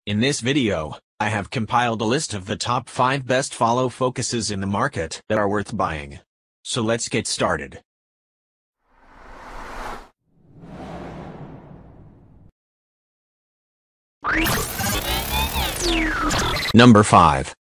In this video, I have compiled a list of the top 5 best follow focuses in the market that are worth buying. So let's get started. Number 5.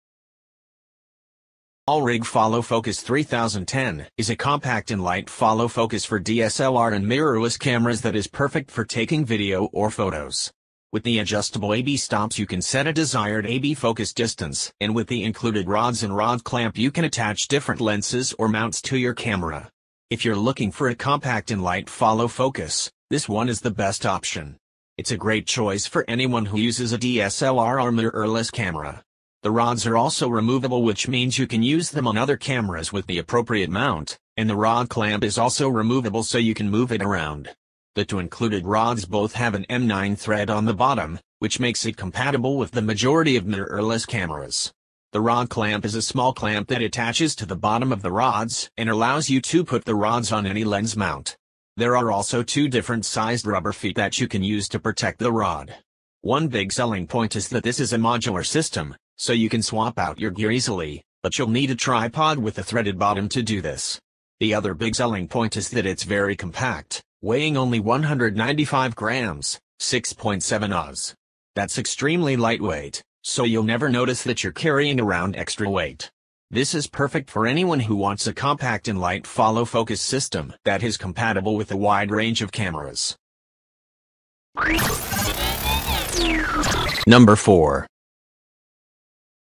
AllRig Follow Focus 3010 is a compact and light follow focus for DSLR and mirrorless cameras that is perfect for taking video or photos. With the adjustable AB stops you can set a desired AB focus distance, and with the included rods and rod clamp you can attach different lenses or mounts to your camera. If you're looking for a compact and light follow focus, this one is the best option. It's a great choice for anyone who uses a DSLR or mirrorless camera. The rods are also removable, which means you can use them on other cameras with the appropriate mount, and the rod clamp is also removable so you can move it around. The two included rods both have an M9 thread on the bottom, which makes it compatible with the majority of mirrorless cameras. The rod clamp is a small clamp that attaches to the bottom of the rods and allows you to put the rods on any lens mount. There are also 2 different sized rubber feet that you can use to protect the rod. One big selling point is that this is a modular system, so you can swap out your gear easily, but you'll need a tripod with a threaded bottom to do this. The other big selling point is that it's very compact, weighing only 195 grams, 6.7 oz. That's extremely lightweight, so you'll never notice that you're carrying around extra weight. This is perfect for anyone who wants a compact and light follow focus system that is compatible with a wide range of cameras. Number 4.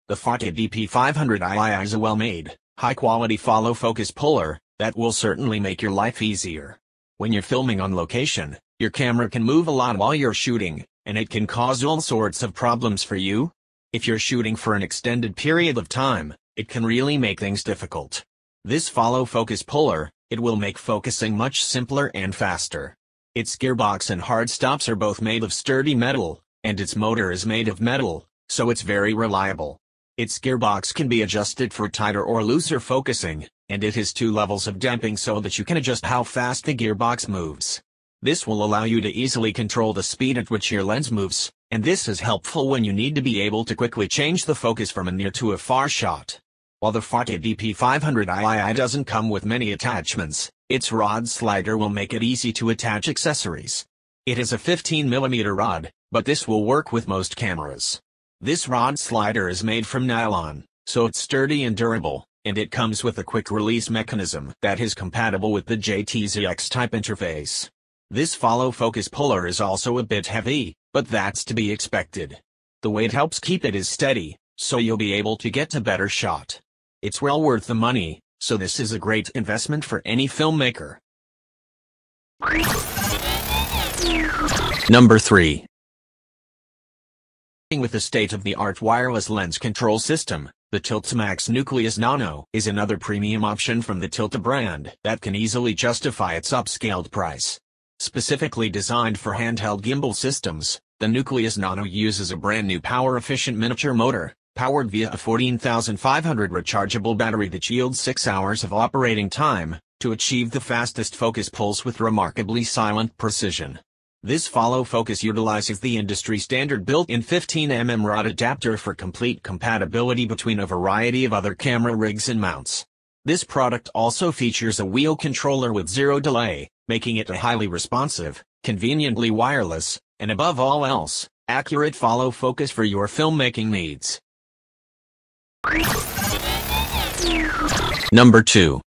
The Faty DP500II is a well-made, high-quality follow focus puller that will certainly make your life easier. When you're filming on location, your camera can move a lot while you're shooting, and it can cause all sorts of problems for you. If you're shooting for an extended period of time, it can really make things difficult. This follow focus puller, it will make focusing much simpler and faster. Its gearbox and hard stops are both made of sturdy metal, and its motor is made of metal, so it's very reliable. Its gearbox can be adjusted for tighter or looser focusing, and it has 2 levels of damping so that you can adjust how fast the gearbox moves. This will allow you to easily control the speed at which your lens moves, and this is helpful when you need to be able to quickly change the focus from a near to a far shot. While the Faty DP500II doesn't come with many attachments, its rod slider will make it easy to attach accessories. It is a 15mm rod, but this will work with most cameras. This rod slider is made from nylon, so it's sturdy and durable, and it comes with a quick release mechanism that is compatible with the JTZX type interface. This follow focus puller is also a bit heavy, but that's to be expected. The weight helps keep it steady, so you'll be able to get a better shot. It's well worth the money, so this is a great investment for any filmmaker. Number 3. With the state-of-the-art wireless lens control system, the Tilta Max Nucleus Nano is another premium option from the Tilta brand that can easily justify its upscaled price. Specifically designed for handheld gimbal systems, the Nucleus Nano uses a brand new power-efficient miniature motor, powered via a 14,500 rechargeable battery that yields 6 hours of operating time, to achieve the fastest focus pulse with remarkably silent precision. This follow focus utilizes the industry-standard built-in 15mm rod adapter for complete compatibility between a variety of other camera rigs and mounts. This product also features a wheel controller with 0 delay, making it a highly responsive, conveniently wireless, and above all else, accurate follow focus for your filmmaking needs. Number 2.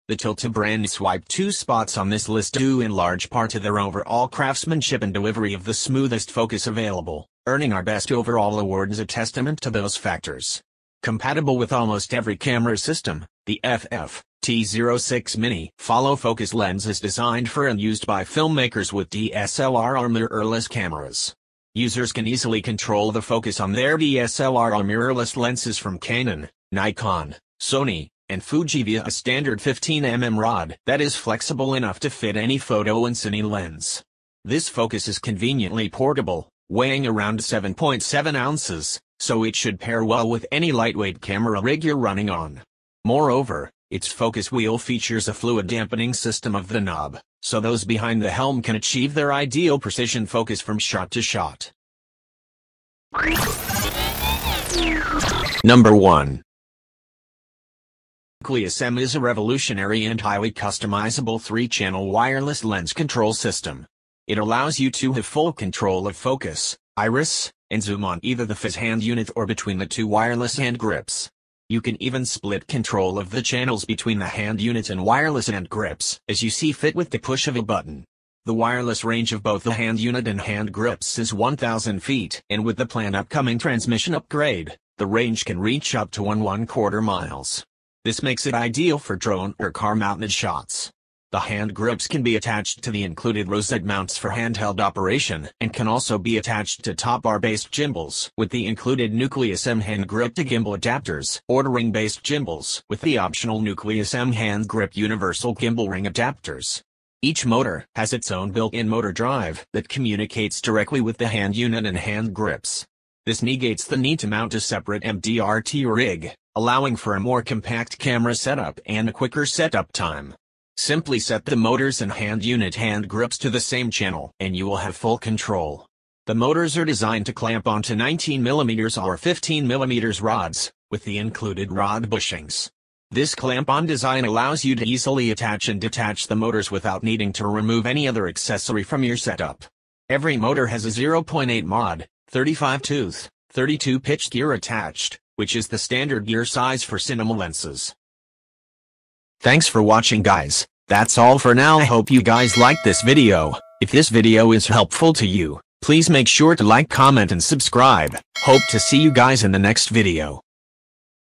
The Tilta brand swiped 2 spots on this list due in large part to their overall craftsmanship and delivery of the smoothest focus available, earning our best overall award as a testament to those factors. Compatible with almost every camera system, the Faty T06 Mini follow focus lens is designed for and used by filmmakers with DSLR or mirrorless cameras. Users can easily control the focus on their DSLR or mirrorless lenses from Canon, Nikon, Sony, and Fuji via a standard 15mm rod that is flexible enough to fit any photo and cine lens. This focus is conveniently portable, weighing around 7.7 ounces, so it should pair well with any lightweight camera rig you're running on. Moreover, its focus wheel features a fluid dampening system of the knob, so those behind the helm can achieve their ideal precision focus from shot to shot. Number 1. Nucleus M is a revolutionary and highly customizable 3-channel wireless lens control system. It allows you to have full control of focus, iris, and zoom on either the FIZ hand unit or between the two wireless hand grips. You can even split control of the channels between the hand unit and wireless hand grips as you see fit with the push of a button. The wireless range of both the hand unit and hand grips is 1,000 feet, and with the planned upcoming transmission upgrade, the range can reach up to 1¼ miles. This makes it ideal for drone or car-mounted shots. The hand grips can be attached to the included rosette mounts for handheld operation and can also be attached to top bar-based gimbals with the included Nucleus M hand grip to gimbal adapters or to ring-based gimbals with the optional Nucleus M hand grip universal gimbal ring adapters. Each motor has its own built-in motor drive that communicates directly with the hand unit and hand grips. This negates the need to mount a separate MDRT rig, allowing for a more compact camera setup and a quicker setup time. Simply set the motors and hand unit hand grips to the same channel and you will have full control. The motors are designed to clamp onto 19mm or 15mm rods, with the included rod bushings. This clamp-on design allows you to easily attach and detach the motors without needing to remove any other accessory from your setup. Every motor has a 0.8 mod, 35-tooth, 32-pitch gear attached, which is the standard gear size for cinema lenses. Thanks for watching, guys. That's all for now. I hope you guys liked this video. If this video is helpful to you, please make sure to like, comment and subscribe. Hope to see you guys in the next video.